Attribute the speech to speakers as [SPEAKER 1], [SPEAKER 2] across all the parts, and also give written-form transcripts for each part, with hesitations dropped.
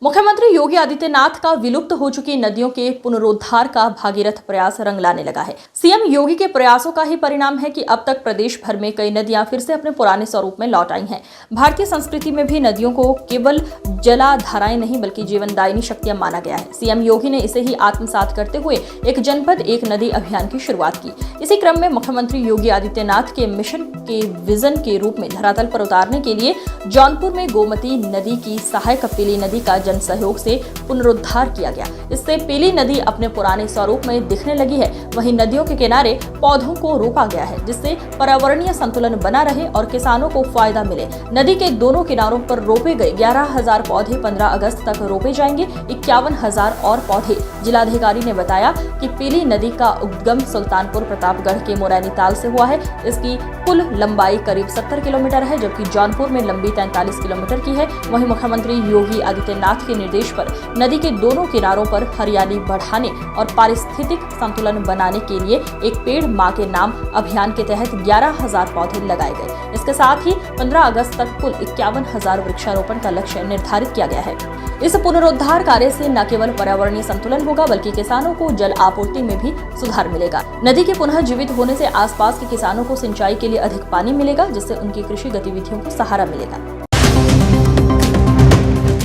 [SPEAKER 1] मुख्यमंत्री योगी आदित्यनाथ का विलुप्त हो चुकी नदियों के पुनरुद्धार का भागीरथ प्रयास रंग लाने लगा है। सीएम योगी के प्रयासों का ही परिणाम है कि अब तक प्रदेश भर में कई नदियां फिर से अपने पुराने स्वरूप में लौट आई हैं। भारतीय संस्कृति में भी नदियों को केवल जलाधाराएं नहीं बल्कि जीवनदायिनी शक्तियां माना गया है। सीएम योगी ने इसे ही आत्मसात करते हुए एक जनपद एक नदी अभियान की शुरुआत की। इसी क्रम में मुख्यमंत्री योगी आदित्यनाथ के मिशन के विजन के रूप में धरातल पर उतारने के लिए जौनपुर में गोमती नदी की सहायक पेली नदी का जन सहयोग से पुनरुद्धार किया गया। इससे पेली नदी अपने पुराने स्वरूप में दिखने लगी है। वहीं नदियों के किनारे पौधों को रोपा गया है जिससे पर्यावरणीय संतुलन बना रहे और किसानों को फायदा मिले। नदी के दोनों किनारों पर रोपे गए 11,000 पौधे 15 अगस्त तक रोपे जाएंगे। 51,000 और पौधे। जिलाधिकारी ने बताया कि पेली नदी का उद्गम सुल्तानपुर प्रतापगढ़ के मोरैनी ताल से हुआ है। इसकी कुल लंबाई करीब 70 किलोमीटर है जबकि जौनपुर में लंबी 43 किलोमीटर की है। वहीं मुख्यमंत्री योगी आदित्यनाथ के निर्देश पर नदी के दोनों किनारों पर हरियाली बढ़ाने और पारिस्थितिक संतुलन बनाने के लिए एक पेड़ मां के नाम अभियान के तहत 11,000 पौधे लगाए गए। इसके साथ ही 15 अगस्त तक कुल 51,000 वृक्षारोपण का लक्ष्य निर्धारित किया गया है। इस पुनरुद्धार कार्य से न केवल पर्यावरणीय संतुलन होगा बल्कि किसानों को जल आपूर्ति में भी सुधार मिलेगा। नदी के पुनः जीवित होने से आसपास के किसानों को सिंचाई के लिए अधिक पानी मिलेगा जिससे उनकी कृषि गतिविधियों को सहारा मिलेगा।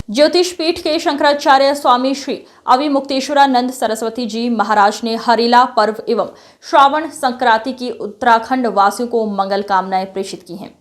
[SPEAKER 1] ज्योतिष पीठ के शंकराचार्य स्वामी श्री अविमुक्तेश्वरानंद सरस्वती जी महाराज ने हरेला पर्व एवं श्रावण संक्रांति की उत्तराखंड वासियों को मंगल कामनाएं प्रेषित की हैं।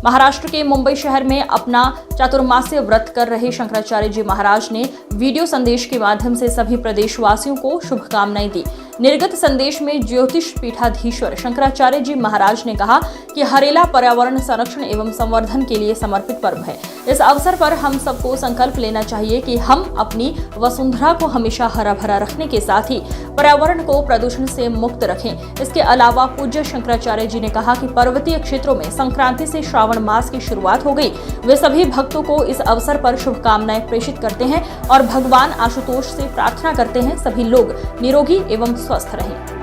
[SPEAKER 1] महाराष्ट्र के मुंबई शहर में अपना चातुर्मास्य व्रत कर रहे शंकराचार्य जी महाराज ने वीडियो संदेश के माध्यम से सभी प्रदेशवासियों को शुभकामनाएं दी। निर्गत संदेश में ज्योतिष पीठाधीश्वर शंकराचार्य जी महाराज ने कहा कि हरेला पर्यावरण संरक्षण एवं संवर्धन के लिए समर्पित पर्व है। इस अवसर पर हम सबको संकल्प लेना चाहिए कि हम अपनी वसुंधरा को हमेशा हरा भरा रखने के साथ ही पर्यावरण को प्रदूषण से मुक्त रखें। इसके अलावा पूज्य शंकराचार्य जी ने कहा कि पर्वतीय क्षेत्रों में संक्रांति से श्रावण मास की शुरुआत हो गई। वे सभी भक्तों को इस अवसर पर शुभकामनाएं प्रेषित करते हैं और भगवान आशुतोष से प्रार्थना करते हैं सभी लोग निरोगी एवं स्वस्थ रहें।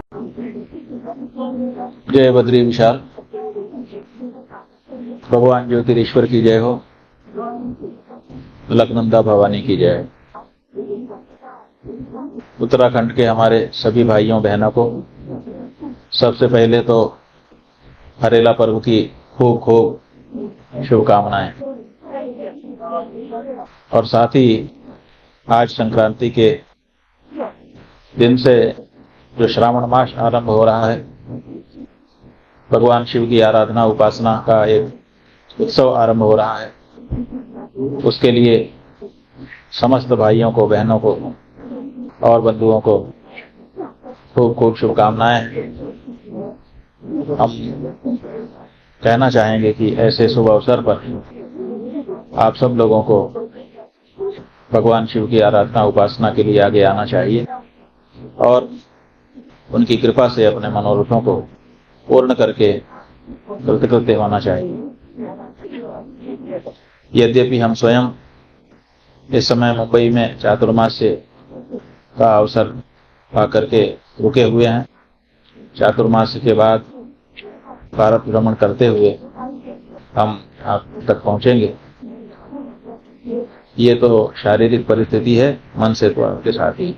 [SPEAKER 2] जय बद्री विशाल। भगवान ज्योतिरेश्वर की जय हो। लखनंदा भवानी की जय। उत्तराखंड के हमारे सभी भाइयों बहनों को सबसे पहले तो हरेला पर्व की खूब खूब शुभकामनाएं और साथ ही आज संक्रांति के दिन से जो श्रावण मास आरंभ हो रहा है, भगवान शिव की आराधना उपासना का एक उत्सव आरंभ हो रहा है, उसके लिए समस्त भाइयों को बहनों को और बंधुओं को खूब खूब शुभकामनाएं। हम कहना चाहेंगे कि ऐसे शुभ अवसर पर आप सब लोगों को भगवान शिव की आराधना उपासना के लिए आगे आना चाहिए और उनकी कृपा से अपने मनोरथों को पूर्ण करके कृतकृत्य होना चाहिए। यद्यपि हम स्वयं इस समय मुंबई में चातुर्मास्य का अवसर पा करके रुके हुए हैं, चातुर्मास्य के बाद भारत भ्रमण करते हुए हम आप तक पहुंचेंगे। ये तो शारीरिक परिस्थिति है, मन से तो आपके साथ ही।